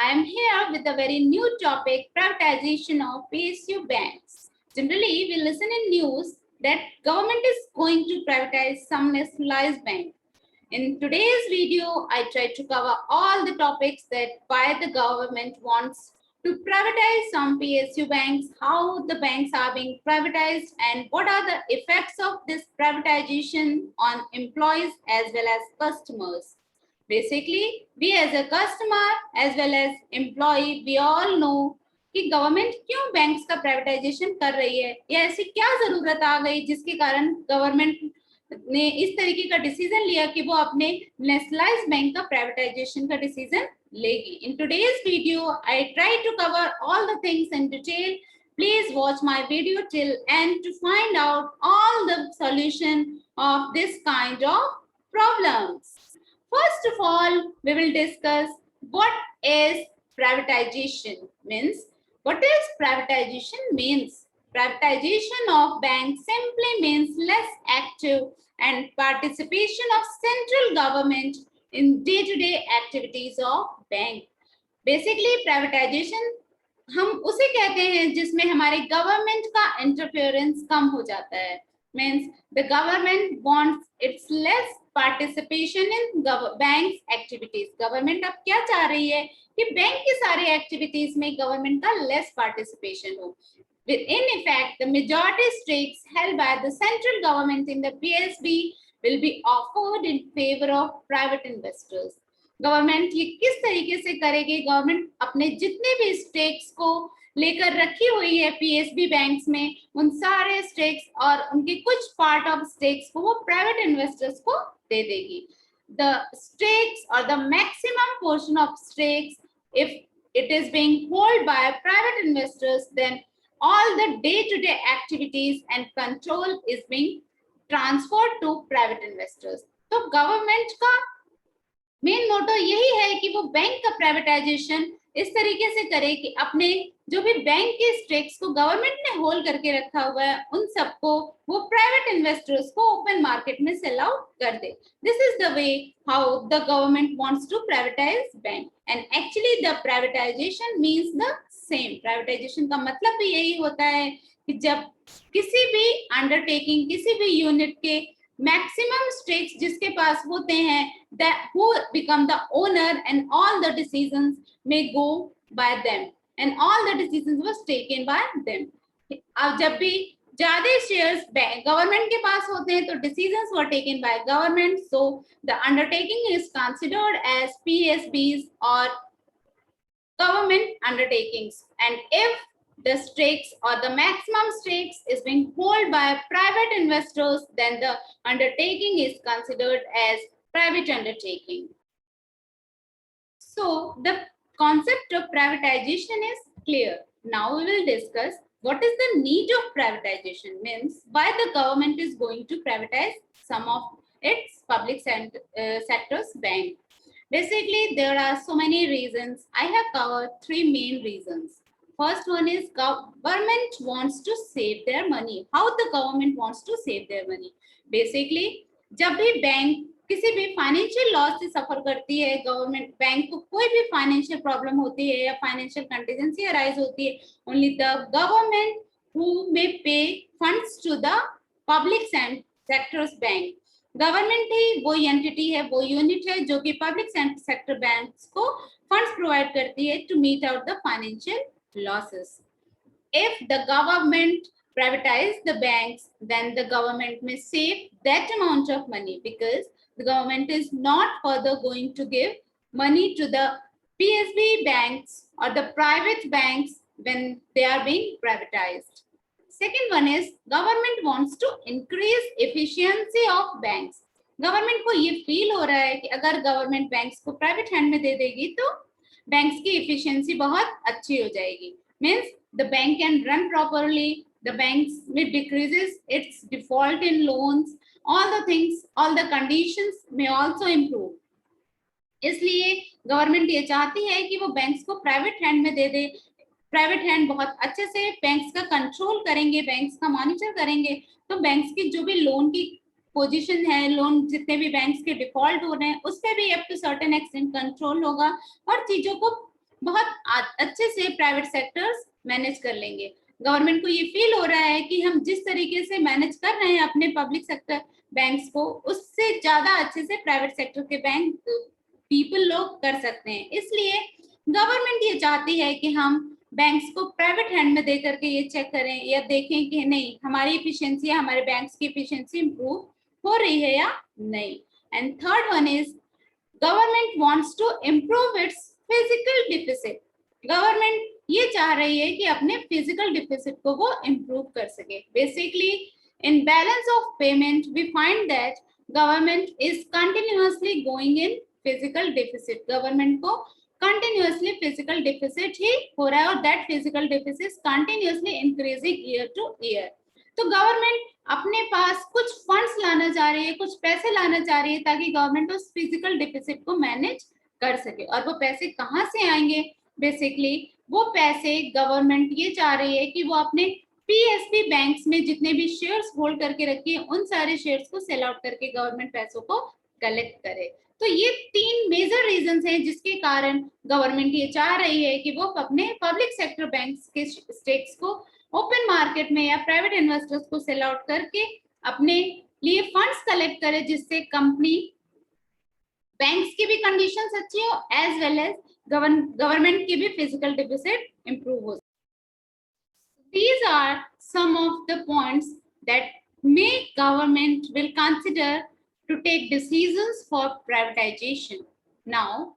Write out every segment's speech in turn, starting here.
I am here with a very new topic, privatization of PSU banks. Generally, we listen in news that government is going to privatize some nationalized bank. In today's video, I try to cover all the topics that why the government wants to privatize some PSU banks, how the banks are being privatized, and what are the effects of this privatization on employees as well as customers. Basically, we as a customer as well as employee, we all know कि government क्यों banks का privatisation कर रही है या ऐसी क्या जरूरत आ गई जिसके कारण गवर्नमेंट ने इस तरीके का डिसीजन लिया कि वो अपने नेशनलाइज्ड बैंक का प्राइवेटाइजेशन का डिसीजन लेगी. In today's video I try to cover all the things in detail. Please watch my video till end to find out all the solution of this kind of problems. First of all, we will discuss what is privatization means. What is privatization means? Privatization of banks simply means less active and participation of central government in day-to-day activities of bank. Basically, privatization हम उसे कहते हैं जिसमें हमारे government का interference कम हो जाता है. Means the government wants its less participation in banks activities. Government अब क्या चाह रही है कि बैंक की सारी एक्टिविटीज में गवर्नमेंट का लेस पार्टिसिपेशन हो. In effect, the majority stakes held by the central government in the PSB will be offered in favor of private investors. Government ये किस तरीके से करेगी? गवर्नमेंट अपने जितने भी स्टेक्स को लेकर रखी हुई है पीएसबी बैंक्स में, उन सारे स्टेक्स और उनके कुछ पार्ट ऑफ स्टेक्स को वो प्राइवेट इन्वेस्टर्स को दे देगी. The stakes or the maximum portion of stakes, if it is being held by private investors, then all the day-to-day activities and control is being transferred to private investors. तो government का main motto यही है कि वो bank का privatisation इस तरीके से करे कि अपने जो भी बैंक के स्टेक्स को गवर्नमेंट ने होल्ड करके रखा हुआ है उन सबको वो प्राइवेट इन्वेस्टर्स को ओपन मार्केट में सेल आउट कर दे. This is the way how the government wants to privatise bank. And actually the privatisation means the same. Privatisation का मतलब भी यही होता है कि जब किसी भी अंडरटेकिंग, किसी भी यूनिट के मैक्सिमम स्टेक्स जिसके पास होते हैं, that who become the owner and all the decisions may go by them and all the decisions was taken by them. अब जब भी ज्यादा शेयर्स गवर्नमेंट के पास होते हैं तो decisions were taken by government, so the undertaking is considered as PSBs or government undertakings. And if the stakes or the maximum stakes is being held by private investors, then the undertaking is considered as private undertaking. So the concept of privatization is clear. Now we will discuss what is the need of privatization, means why the government is going to privatize some of its public sector's bank. Basically, there are so many reasons. I have covered three main reasons. First one is government wants to save their money. How the government wants to save their money? Basically, जब भी bank किसी भी financial loss से सफर करती है, government bank को कोई भी फाइनेंशियल प्रॉब्लम होती है या फाइनेंशियल कंटीजेंसी अराइज होती है, only the government who may pay funds to the public sectors bank. Government ही वो एंटिटी है, वो यूनिट है जो कि पब्लिक सेक्टर बैंक्स को फंड्स प्रोवाइड करती है to meet out the financial losses. If the government privatize the banks, then the government may save that amount of money because the government is not further going to give money to the PSB banks or the private banks when they are being privatized. Second one is government wants to increase efficiency of banks. Government को ये feel हो रहा है कि अगर government banks को private hand में दे देगी तो बैंक्स की एफिशिएंसी बहुत अच्छी हो जाएगी. Means the bank can run properly, the banks में decreases its default in loans, all the things, all the conditions में आल्सो इंप्रूव. इसलिए गवर्नमेंट ये चाहती है कि वो बैंक्स को प्राइवेट हैंड में दे दे. प्राइवेट हैंड बहुत अच्छे से बैंक्स का कंट्रोल करेंगे, बैंक्स का मॉनिटर करेंगे, तो बैंक्स की जो भी लोन की पोजीशन है, लोन जितने भी बैंक्स के डिफॉल्ट हो रहे हैं उस पर भी up to certain extent control होगा और चीजों को बहुत अच्छे से प्राइवेट सेक्टर्स मैनेज कर लेंगे। गवर्नमेंट को ये फील हो रहा है कि हम जिस तरीके से मैनेज कर रहे हैं अपने पब्लिक सेक्टर बैंक्स को, उससे ज्यादा अच्छे से प्राइवेट सेक्टर के बैंक पीपल लोग कर सकते हैं। इसलिए गवर्नमेंट ये चाहती है कि हम बैंक्स को प्राइवेट हैंड में दे करके ये चेक करें या देखें कि नहीं हमारी इफिशिएंसी, हमारे बैंक्स की इफिशिएंसी इंप्रूव हो रही है या नहीं। And third one is government wants to improve its physical deficit. Government ये चाह रही है कि अपने फिजिकल डिफिसिट को वो इम्प्रूव कर सके। Basically in balance of payment we find that government is continuously going in physical deficit. Government को कंटिन्यूअसली फिजिकल डिफिसिट ही हो रहा है और that physical deficit continuously increasing year to year. तो गवर्नमेंट अपने पास कुछ फंड्स लाना चाह रही है, कुछ पैसे लाना चाह रही है ताकि गवर्नमेंट उस फिजिकल डिफिसिट को मैनेज कर सके। और वो पैसे कहाँ से आएंगे? बेसिकली वो पैसे गवर्नमेंट ये चाह रही है कि वो अपने पीएसबी बैंक्स में जितने भी शेयर्स होल्ड करके रखी है उन सारे शेयर्स को सेल आउट करके गवर्नमेंट पैसों को कलेक्ट करे। तो ये तीन मेजर रीजंस हैं जिसके कारण गवर्नमेंट ये चाह रही है कि वो अपने पब्लिक सेक्टर बैंक्स के स्टेक्स को ओपन मार्केट में या प्राइवेट इन्वेस्टर्स को सेल आउट करके अपने लिए फंड्स कलेक्ट करे, जिससे कंपनी बैंक्स की भी कंडीशंस अच्छी हो एज वेल एज गवर्नमेंट की भी फिजिकल डिफिसिट इंप्रूव हो। These are some of the points that make government will consider to take decisions for privatization. Now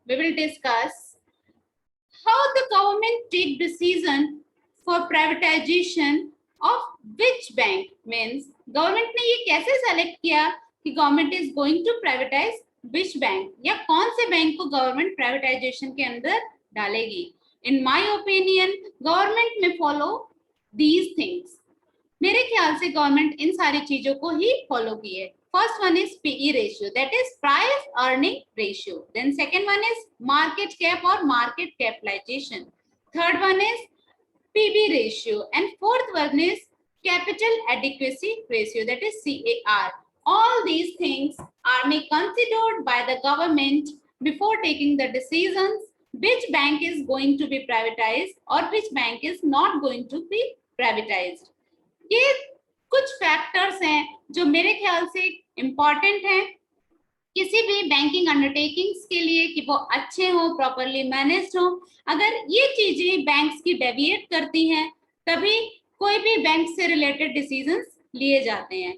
we will discuss how the government take decision for privatization of which bank। means government ने ये कैसे select किया कि government is going to privatize which bank या कौन से bank को government privatization के अंदर डालेगी। In my opinion government में follow these things। मेरे ख्याल से गवर्नमेंट इन सारी चीजों को ही फॉलो की है। First one is PE ratio, that is price earning ratio. Then second one is market cap और market capitalisation. Third one is PB ratio and fourth one is capital adequacy ratio, that is CAR। all these things are may considered by the government before taking the decisions which bank is going to be privatized or which bank is not going to be privatized। ये कुछ factors हैं जो मेरे ख्याल से important हैं किसी भी बैंकिंग अंडरटेकिंग्स के लिए कि वो अच्छे हो, प्रॉपरली मैनेज्ड हो। अगर ये चीजें बैंक्स की डेविएट करती हैं तभी कोई भी बैंक से रिलेटेड डिसीजंस लिए जाते हैं।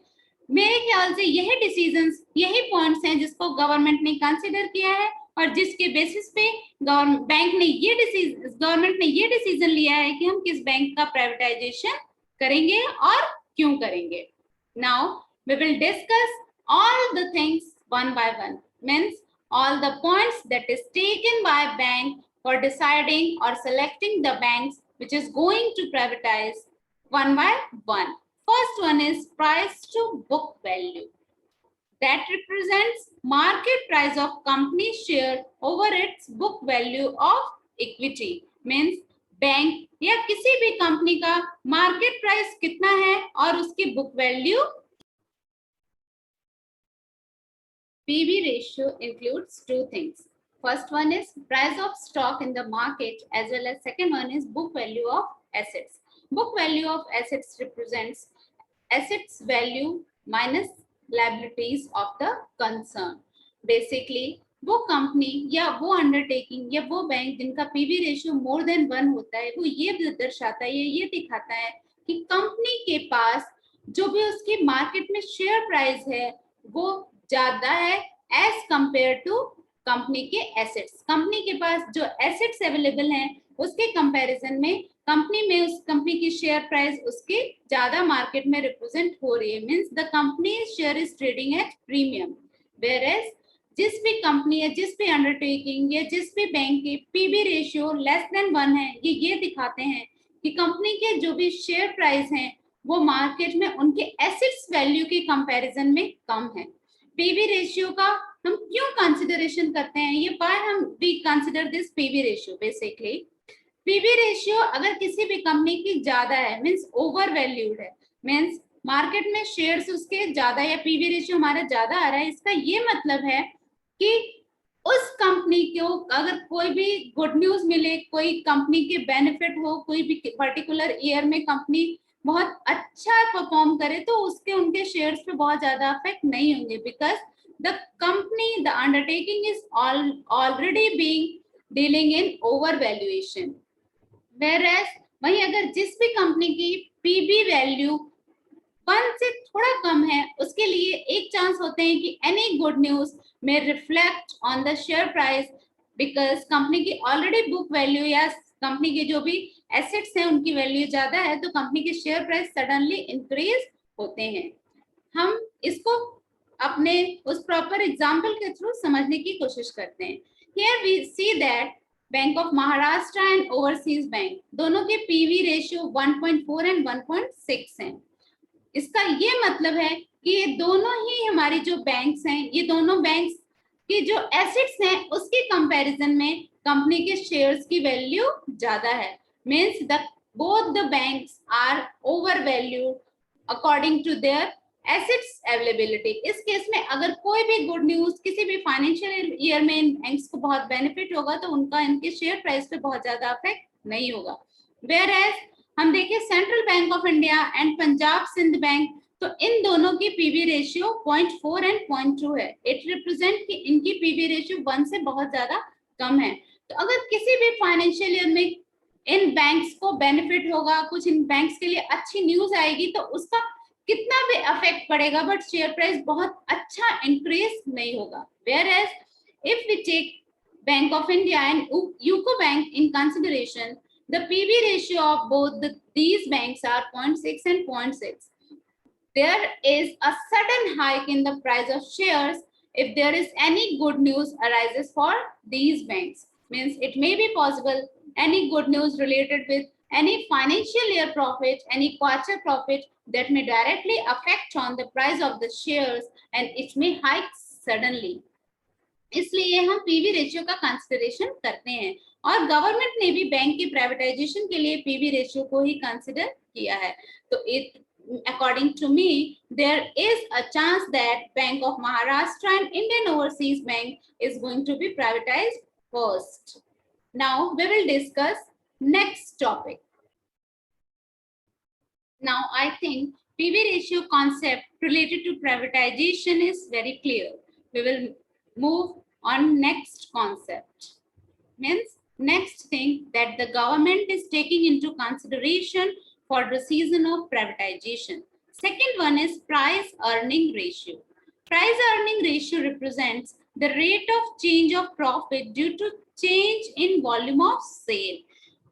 मेरे ख्याल से यही डिसीजंस, यही पॉइंट्स हैं जिसको गवर्नमेंट ने कंसिडर किया है और जिसके बेसिस पे गवर्नमेंट ने ये डिसीजन लिया है कि हम किस बैंक का प्राइवेटाइजेशन करेंगे और क्यों करेंगे। Now we will discuss all the things one by one, means all the points that is taken by bank for deciding or selecting the banks which is going to privatize one by one. First one is price to book value, that represents market price of company share over its book value of equity। means bank या किसी भी company का market price कितना है और उसकी book value. PB ratio includes two things. First one is price of stock in the market as well as second one is book value of assets. Book value of assets represents assets value minus liabilities of the concern। Basically वो company या वो undertaking या वो bank जिनका PB ratio more than 1 होता है वो ये दर्शाता है, ये दिखाता है कि कंपनी के पास जो भी उसकी मार्केट में शेयर प्राइस है वो ज्यादा है एज कंपेयर टू कंपनी के एसेट्स। कंपनी के पास जो एसेट्स अवेलेबल हैं उसके कंपैरिजन में कंपनी में उस कंपनी की शेयर प्राइस उसके ज्यादा मार्केट में रिप्रेजेंट हो रही है। Means the company share is trading at premium. Whereas जिस भी कंपनी या जिस भी अंडरटेकिंग या जिस भी बैंक की PB रेशियो लेस देन 1 है, ये दिखाते हैं कि कंपनी के जो भी शेयर प्राइस हैं वो मार्केट में उनके एसेट्स वैल्यू के कंपैरिजन में कम है। PB रेशियो का हम क्यों कंसिडरेशन करते हैं, ये व्हाई हम we consider this PB ratio. Basically PB ratio अगर किसी भी कंपनी की ज्यादा है मींस ओवर वैल्यूड है, मींस मार्केट में शेयर्स उसके ज्यादा या PB रेशियो हमारा ज्यादा आ रहा है, इसका ये मतलब है कि उस कंपनी को अगर कोई भी गुड न्यूज मिले, कोई कंपनी के बेनिफिट हो, कोई भी पर्टिकुलर ईयर में कंपनी बहुत अच्छा परफॉर्म करे, तो उसके उनके शेयर्स पे बहुत ज्यादा इफेक्ट नहीं होंगे, because the company, the undertaking is already being dealing in over valuation. Whereas वहीं अगर जिस भी कंपनी की पीबी वैल्यू 1 से थोड़ा कम है, उसके लिए एक चांस होते हैं कि एनी गुड न्यूज में reflect on the share price, because company की ऑलरेडी बुक वैल्यू या कंपनी के जो भी एसेट्स हैं उनकी वैल्यू ज्यादा है, तो कंपनी के शेयर प्राइस सडनली इंक्रीज होते हैं। हम इसको अपने उस प्रॉपर एग्जाम्पल के थ्रू समझने की कोशिश करते हैं। Here we see that Bank of Maharashtra and Overseas Bank दोनों के पीवी रेशियो 1.4 एंड 1.6 है। इसका ये मतलब है कि ये दोनों ही हमारी जो बैंक्स हैं, ये दोनों बैंक्स की जो एसेट्स हैं उसके कंपैरिजन में कंपनी के शेयर्स की वैल्यू ज्यादा है। Means the both the banks are overvalued according to their assets availability. इस केस में अगर कोई भी गुड न्यूज किसी भी फाइनेंशियल ईयर में इन बैंक्स को बहुत बेनिफिट होगा, तो उनका इनके शेयर प्राइस पे बहुत ज्यादा इफेक्ट नहीं होगा। वेयर एज हम देखें Central bank of India and Punjab Sindh Bank, तो इन दोनों की पीवी रेशियो 0.4 एंड 0.2 है। इट रिप्रेजेंट कि इनकी पीवी रेशियो 1 से बहुत ज्यादा कम है। तो अगर किसी भी फाइनेंशियल ईयर में इन बैंक्स को बेनिफिट होगा, कुछ इन बैंक्स के लिए अच्छी न्यूज आएगी, तो उसका कितना भी इफेक्ट पड़ेगा, बट शेयर प्राइस बहुत अच्छा इंक्रीज नहीं होगा। Where as if we take bank of India and UCO bank in consideration, the PB ratio of both these banks are 0.6 and 0.6. There is a sudden hike in the price of shares if there is any good news arises for these banks. Means it may be possible any good news related with any financial year profit, any quarter profit that may directly affect on the price of the shares and it may hike suddenly. इसलिए हम PV ratio का consideration करते हैं, और government ने भी bank की privatisation के लिए पीवी रेशियो को ही कंसिडर किया है। तो it according to me there is a chance that Bank of Maharashtra and Indian Overseas Bank is going to be privatized first. Now we will discuss next topic. Now I think PV ratio concept related to privatization is very clear. We will move on next concept. Means next thing that the government is taking into consideration for decision of privatization. Second one is price earning ratio. Price earning ratio represents the rate of change of profit due to change in volume of sale.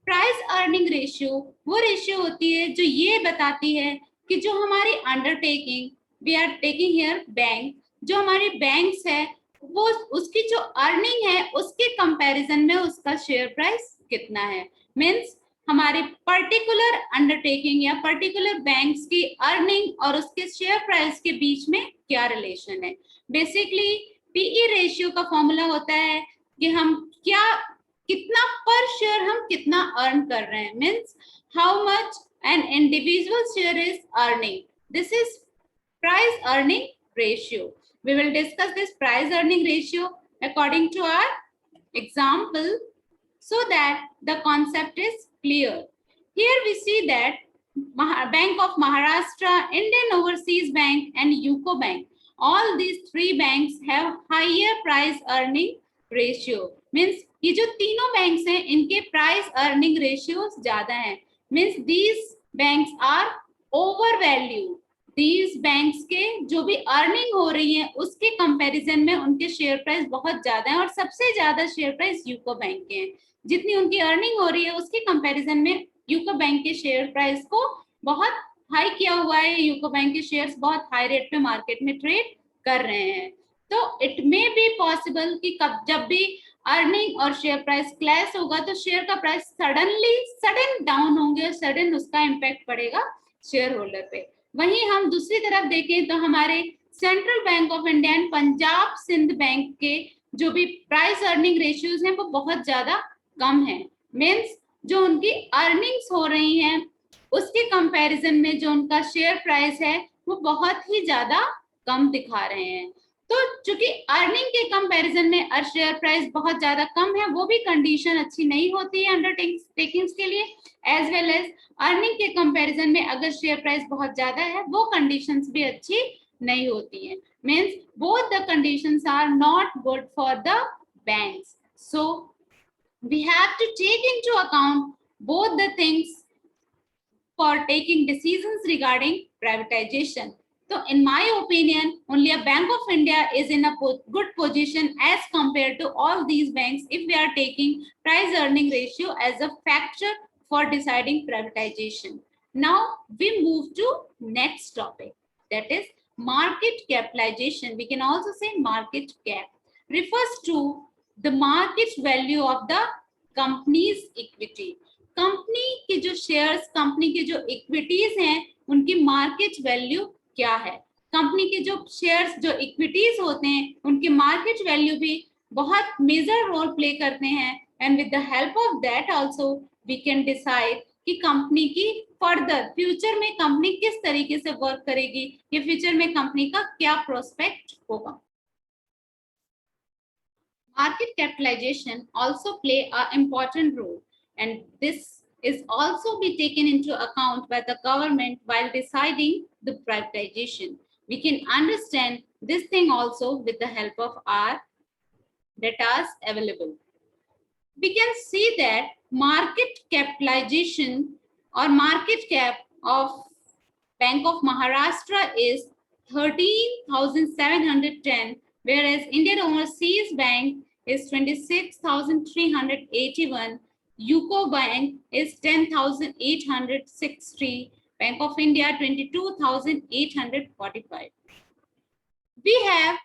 Price earning ratio वो ratio होती है जो ये बताती है कि जो हमारी undertaking, we are taking here bank, जो हमारी बैंक्स है वो उसकी जो अर्निंग है उसके कंपैरिजन में उसका शेयर प्राइस कितना है। मींस हमारे पर्टिकुलर अंडरटेकिंग या पर्टिकुलर बैंक्स की अर्निंग और उसके शेयर प्राइस के बीच में क्या रिलेशन है। बेसिकली पीई रेशियो का फॉर्मूला होता है कि हम कितना पर शेयर हम कितना अर्न कर रहे हैं। Means how much an individual share is earning, this is price earning ratio. We will discuss this price earning ratio according to our example so that the concept is clear. Here we see that Bank of Maharashtra, Indian Overseas Bank and UCO Bank, all these three banks have higher price earning ratio. Means ये जो तीनों banks हैं इनके price earning ratios ज्यादा हैं। Means these banks are overvalued. These banks के जो भी अर्निंग हो रही है उसके कंपैरिजन में उनके शेयर प्राइस बहुत ज्यादा है, और सबसे ज्यादा शेयर प्राइस यूको बैंक के हैं। जितनी उनकी अर्निंग हो रही है उसके कंपैरिजन में यूको बैंक के शेयर प्राइस को बहुत हाई किया हुआ है। यूको बैंक के शेयर्स बहुत हाई रेट पे मार्केट में ट्रेड कर रहे हैं। तो इट मे बी पॉसिबल कि जब भी अर्निंग और शेयर प्राइस क्लैश होगा तो शेयर का प्राइस सडन डाउन होंगे और सडन उसका इम्पैक्ट पड़ेगा शेयर होल्डर पे। वहीं हम दूसरी तरफ देखें तो हमारे central bank of India and Punjab Sindh bank के जो भी प्राइस अर्निंग रेशियोज हैं वो बहुत ज्यादा कम है। मींस जो उनकी अर्निंग्स हो रही हैं उसके कंपैरिजन में जो उनका शेयर प्राइस है वो बहुत ही ज्यादा कम दिखा रहे हैं। तो चूंकि अर्निंग के कंपैरिजन में शेयर प्राइस बहुत ज्यादा कम है, वो भी कंडीशन अच्छी नहीं होती है अंडरटेकिंग्स के लिए, एज वेल एज अर्निंग के कंपैरिजन में अगर शेयर प्राइस बहुत ज्यादा है, वो कंडीशंस भी अच्छी नहीं होती है। Means both the conditions are not good for the banks. So we have to take into account both the things for taking decisions regarding privatization. So in my opinion, only a Bank of India is in a good position as compared to all these banks if we are taking price earning ratio as a factor for deciding privatization. Now we move to next topic, that is market capitalization. We can also say market cap refers to the market value of the company's equity. Company के जो shares, company के जो equities हैं, उनकी market value क्या है। Company के जो शेयर्स, जो इक्विटीज होते हैं, उनकी मार्केट वैल्यू भी बहुत मेजर रोल प्ले करते हैं। And with the help of that also we can decide कि कंपनी की फर्दर फ्यूचर में कंपनी किस तरीके से वर्क करेगी, या फ्यूचर में कंपनी का क्या प्रोस्पेक्ट होगा। Market capitalization also play an important role, and this is also be taken into account by the government while deciding the privatization. We can understand this thing also with the help of our data available. We can see that market capitalization or market cap of Bank of Maharashtra is 13,710, whereas Indian Overseas Bank is 26,381, UCO Bank is 10,860, Bank of India 22,845. We have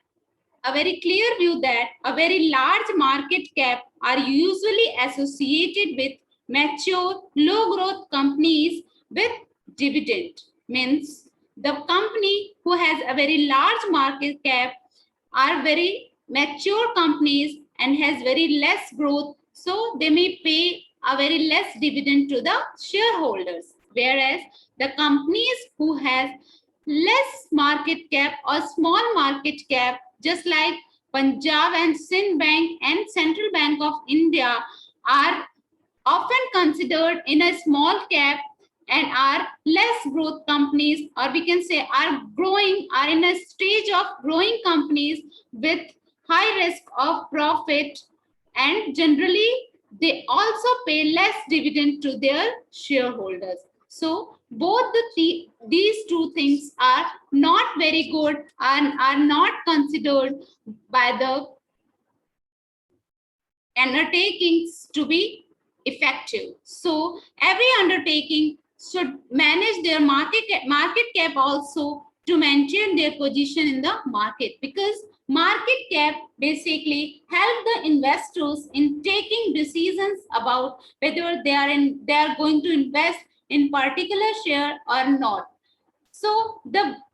a very clear view that a very large market cap are usually associated with mature, low growth companies with dividend. Means the company who has a very large market cap are very mature companies and has very less growth, so they may pay a very less dividend to the shareholders, whereas the companies who has less market cap or small market cap, just like Punjab and Sindh Bank and Central Bank of India, are often considered in a small cap and are less growth companies, or we can say are growing, are in a stage of growing companies with high risk of profit, and generally they also pay less dividend to their shareholders. So both these two things are not very good and are not considered by the undertakings to be effective. So every undertaking should manage their market cap also to maintain their position in the market, because market cap basically help the investors in taking decisions about whether they are going to invest in particular share or not. So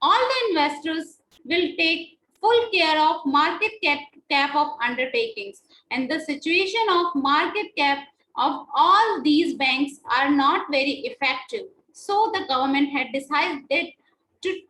all the investors will take full care of market cap of undertakings, and the situation of market cap of all these banks are not very effective. So the government had decided to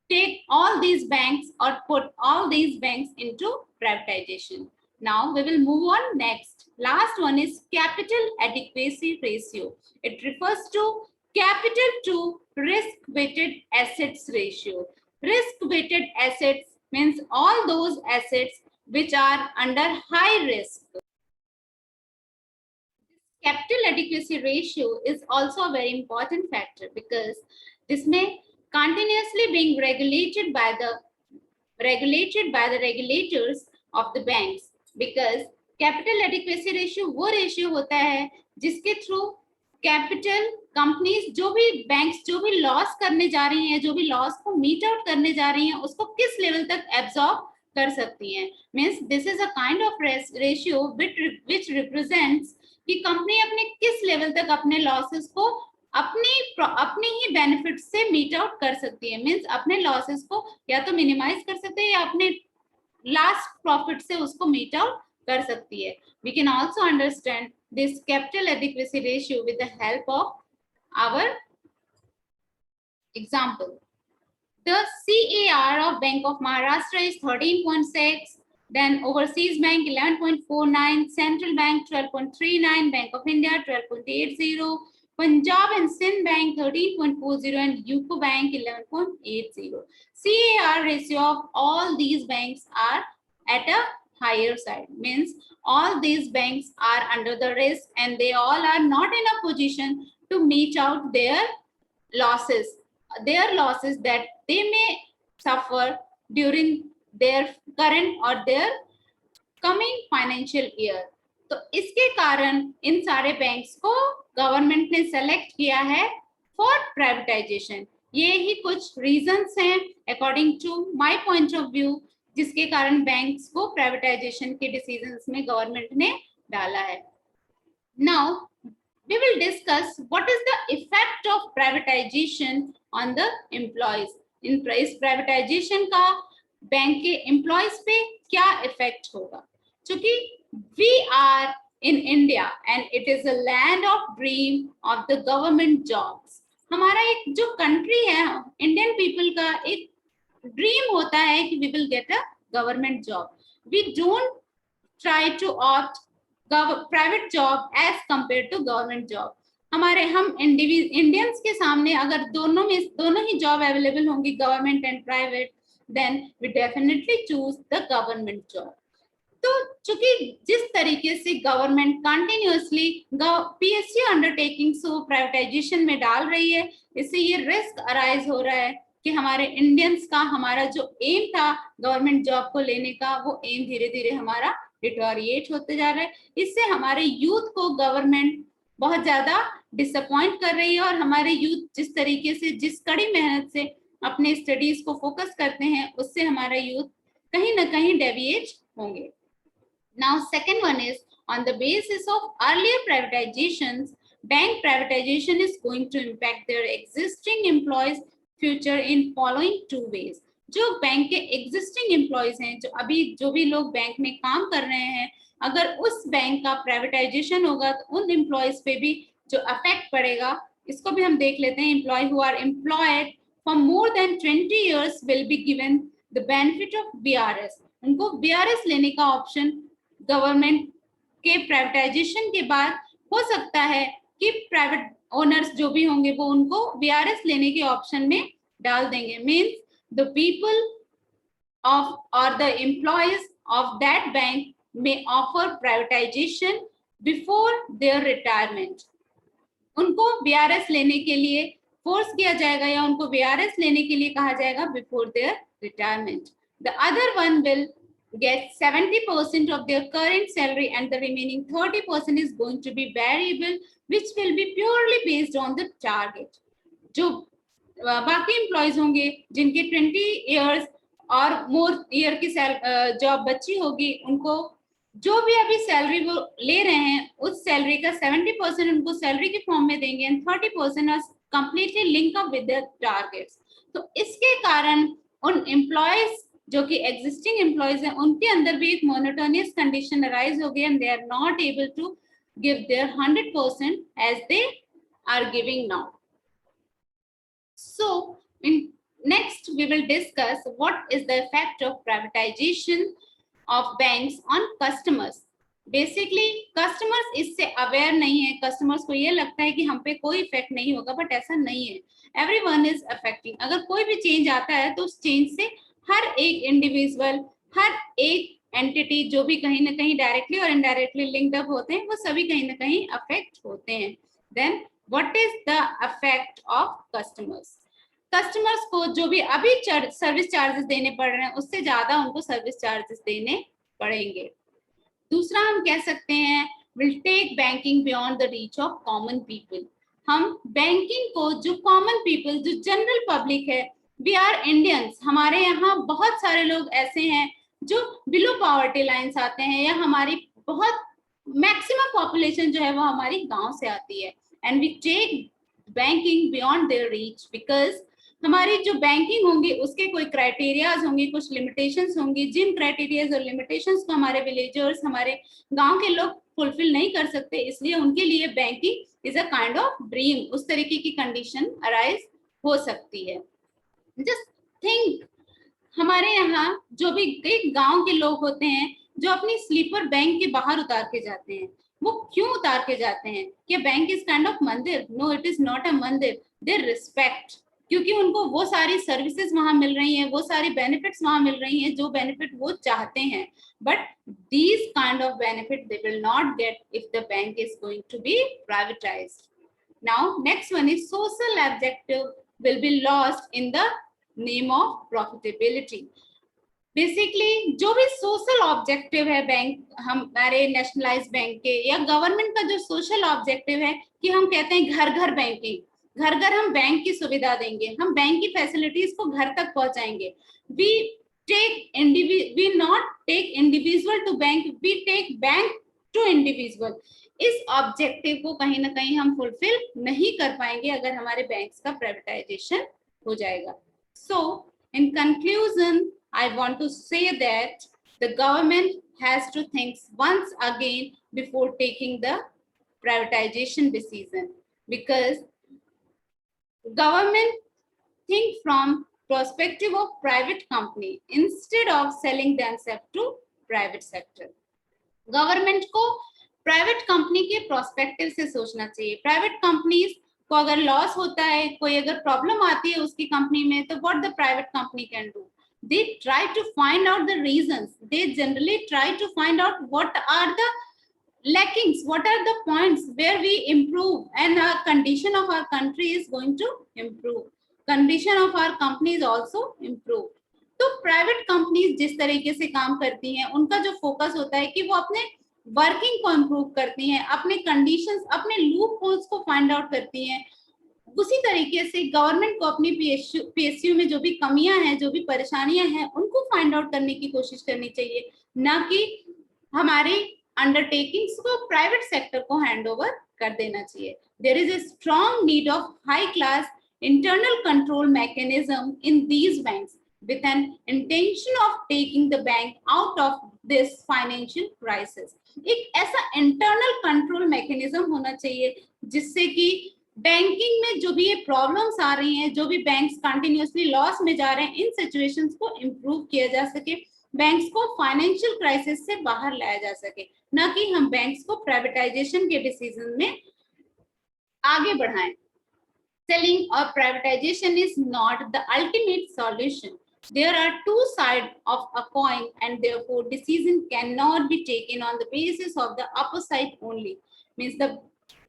take all these banks or put all these banks into privatization. Now we will move on next. Last one is capital adequacy ratio. It refers to capital to risk-weighted assets ratio. Risk-weighted assets means all those assets which are under high risk. Capital adequacy ratio is also a very important factor, because this may continuously being regulated by the regulators of the banks, because capital adequacy ratio वो ratio होता है जिसके through capital companies, जो भी banks जो भी loss करने जा रही हैं, जो भी लॉस को मीट आउट करने जा रही हैं, उसको किस लेवल तक एब्जॉर्ब कर सकती हैं। Means this is a kind of ratio which represents कि कंपनी अपने किस लेवल तक अपने लॉसेस को अपनी ही बेनिफिट से मीट आउट कर सकती है। मीन्स अपने लॉसेस को या तो मिनिमाइज कर सकते हैं या अपने लास्ट प्रॉफिट से उसको मीट आउट कर सकती है। We can also understand this capital adequacy ratio with the help of our example. The CAR of Bank of Maharashtra is 13.6. Then Overseas Bank 11.49, Central Bank 12.39, Bank of India 12.80, Punjab and Sindh Bank 13.40, and UCO Bank 11.80. CAR ratio of all these banks are at a higher side, means all these banks are under the risk and they all are not in a position to meet out their losses that they may suffer during their current or their coming financial year. तो इसके कारण इन सारे banks को government ने select किया है for privatisation. ये ही कुछ रीजंस हैं according to my point of view जिसके कारण बैंक्स को प्राइवेटाइजेशन के डिसीजंस में गवर्नमेंट ने डाला है। Now we will discuss what is the effect of privatization on the employees. In privatisation का बैंक के एम्प्लॉयज पे क्या इफेक्ट होगा? क्योंकि we are in India and it is a land of dream of the government jobs. हमारा एक जो country है इंडियन पीपल का एक ड्रीम होता है कि we will get a government job. We don't try to opt private job as compare to government job. हम इंडियंस के सामने अगर दोनों ही जॉब अवेलेबल होंगी government and private, then we definitely choose the government job. तो चूंकि जिस तरीके से गवर्नमेंट कंटिन्यूअसली पीएसयू अंडरटेकिंग्स को प्राइवेटाइजेशन में डाल रही है, इससे ये रिस्क अराइज हो रहा है कि हमारे इंडियंस का हमारा जो एम था गवर्नमेंट जॉब को लेने का, वो एम धीरे धीरे हमारा डिटोरिएट होते जा रहा है। इससे हमारे यूथ को गवर्नमेंट बहुत ज्यादा डिसअपॉइंट कर रही है और हमारे यूथ जिस तरीके से जिस कड़ी मेहनत से अपने स्टडीज को फोकस करते हैं उससे हमारा यूथ कहीं ना कहीं डेविएट होंगे। Now second one is on the basis of earlier privatisations, bank privatisation is going to impact their existing employees future in following two ways. जो बैंक के एग्जिस्टिंग एम्प्लॉयज हैं, जो भी लोग बैंक में काम कर रहे हैं, अगर उस बैंक का प्राइवेटाइजेशन होगा तो उन एम्प्लॉयज पे भी जो अफेक्ट पड़ेगा, इसको भी हम देख लेते हैं। Employ who are employed for more than 20 years will be given the benefit of BRS. उनको बीआरएस लेने का ऑप्शन गवर्नमेंट के प्राइवेटाइजेशन के बाद हो सकता है कि प्राइवेट ओनर्स जो भी होंगे वो उनको बीआरएस लेने के ऑप्शन में डाल देंगे। Means the people of or the employees of that bank may offer privatization before their retirement. उनको बीआरएस लेने के लिए फोर्स किया जाएगा या उनको बीआरएस लेने के लिए कहा जाएगा before their retirement. The other one will get 70% of their current salary and the remaining 30% is going to be variable, which will be purely based on the target. जो बाकी एम्प्लॉयज होंगे जिनके 20 years और मोर ईयर की job बची होगी, उनको जो भी अभी सैलरी वो ले रहे हैं उस सैलरी का 70% उनको सैलरी के फॉर्म में देंगे and 30% are completely link up with their targets. तो इसके कारण उन एम्प्लॉयज जो कि एग्जिस्टिंग एम्प्लॉयज हैं उनके अंदर भी एक मोनोटोनियस कंडीशन अराइज हो गई and they are not able to give their 100% as they are giving now. So next we will discuss what is the effect of privatization of banks on customers. Basically customers इससे aware नहीं है, customers को ये लगता है कि हम पे कोई इफेक्ट नहीं होगा, बट ऐसा नहीं है। Everyone is affecting. अगर कोई भी चेंज आता है तो उस चेंज से हर एक इंडिविजुअल, हर एक एंटिटी जो भी कहीं ना कहीं डायरेक्टली और इनडायरेक्टली लिंक्ड अप होते हैं वो सभी कहीं ना कहीं अफेक्ट होते हैं। Then what is the affect of customers? Customers को जो भी अभी सर्विस चार्जेस देने पड़ रहे हैं उससे ज्यादा उनको सर्विस चार्जेस देने पड़ेंगे। दूसरा हम कह सकते हैं will take banking beyond the reach of common people. हम बैंकिंग को जो कॉमन पीपल, जो जनरल पब्लिक है, वी आर इंडियंस, हमारे यहाँ बहुत सारे लोग ऐसे हैं जो बिलो पॉवर्टी लाइन्स आते हैं या हमारी बहुत मैक्सिमम पॉपुलेशन जो है वो हमारी गांव से आती है and we take banking beyond their reach because हमारी जो बैंकिंग होंगी उसके कोई क्राइटेरियाज होंगे, कुछ लिमिटेशंस होंगी, जिन क्राइटेरियाज और लिमिटेशंस को हमारे विलेजर्स, हमारे गांव के लोग फुलफिल नहीं कर सकते, इसलिए उनके लिए banking is a kind of dream. उस तरीके की कंडीशन अराइज हो सकती है। जस्ट थिंक हमारे यहाँ जो भी कई गांव के लोग होते हैं जो अपनी स्लीपर बैंक के बाहर उतार के जाते हैं, वो क्यों उतार के जाते हैं? क्या bank is kind of mandir? No, it is not a mandir. They respect, क्योंकि उनको वो सारी सर्विसेज वहां मिल रही हैं, वो सारी बेनिफिट्स वहां मिल रही हैं जो बेनिफिट वो चाहते हैं। But these kind of benefit they will not get if the bank is going to be privatized. Now, next one is social objective will be lost in the name of profitability. Basically जो भी social objective है bank हमारे nationalise bank के या government का, जो social objective है कि हम कहते हैं घर घर बैंकिंग, घर घर हम बैंक की सुविधा देंगे, हम बैंक की फैसिलिटीज को घर तक पहुंचाएंगे. We we not take individual to bank, we take bank to individual. इस ऑब्जेक्टिव को कहीं ना कहीं हम फुलफिल नहीं कर पाएंगे अगर हमारे बैंक्स का प्राइवेटाइजेशन हो जाएगा. So in conclusion, I want to say that the government has to think once again before taking the privatization decision, because government think from perspective of private company instead of selling themselves to private sector. Government को private company के prospective से सोचना चाहिए. Private companies को अगर loss होता है, कोई अगर प्रॉब्लम आती है उसकी कंपनी में, तो what the private company can do? They try to find out the reasons. They generally try to find out what are the lackings, what are the points where we improve, and our condition of our country is going to improve. Condition of our company is also improved. तो private companies जिस तरीके से काम करती हैं, उनका जो focus होता है कि वो अपने वर्किंग को इम्प्रूव करती हैं, अपने कंडीशंस, अपने लूप होल्स को फाइंड आउट करती हैं. उसी तरीके से गवर्नमेंट को अपनी पीएसयू में जो भी कमियां हैं, जो भी परेशानियां हैं, उनको फाइंड आउट करने की कोशिश करनी चाहिए, ना कि हमारी अंडरटेकिंग्स को प्राइवेट सेक्टर को हैंड ओवर कर देना चाहिए. There is a strong need of high class internal control mechanism in these banks with an intention of taking the bank out of this financial crisis. एक ऐसा internal control mechanism होना चाहिए जिससे कि banking में जो भी ये प्रॉब्लम्स आ रही हैं, जो भी बैंक्स कंटिन्यूअसली लॉस में जा रहे हैं, इन सिचुएशंस को इम्प्रूव किया जा सके, बैंक्स को फाइनेंशियल क्राइसिस से बाहर लाया जा सके, ना कि हम बैंक्स को प्राइवेटाइजेशन के डिसीजन में आगे बढ़ाएं. Selling or privatization is not the ultimate solution. There are two sides of a coin, and therefore decision cannot be taken on the basis of the upper side only. Means the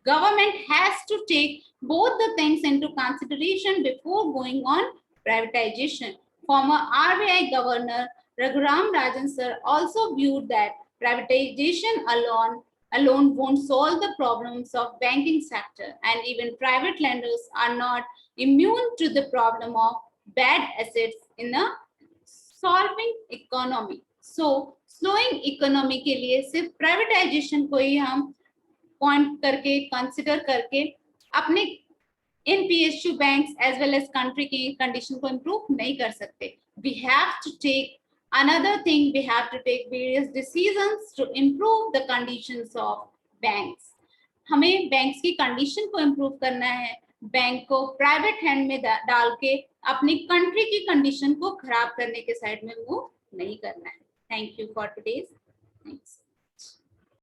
government has to take both the things into consideration before going on privatization. Former RBI Governor Raghuram Rajan sir also viewed that privatization alone won't solve the problems of banking sector, and even private lenders are not immune to the problem of bad assets in a solving economy. So slowing economy के लिए सिर्फ privatization को ही हम point करके consider करके अपने इन PSU banks as well as country की कंडीशन को इम्प्रूव नहीं कर सकते. We have to take another thing, we have to take various decisions to improve the conditions of banks. हमें बैंक्स की कंडीशन को इम्प्रूव करना है, बैंक को प्राइवेट हैंड में डाल के अपनी कंट्री की कंडीशन को खराब करने के साइड में मूव नहीं करना है. Thank you for today's. Thanks.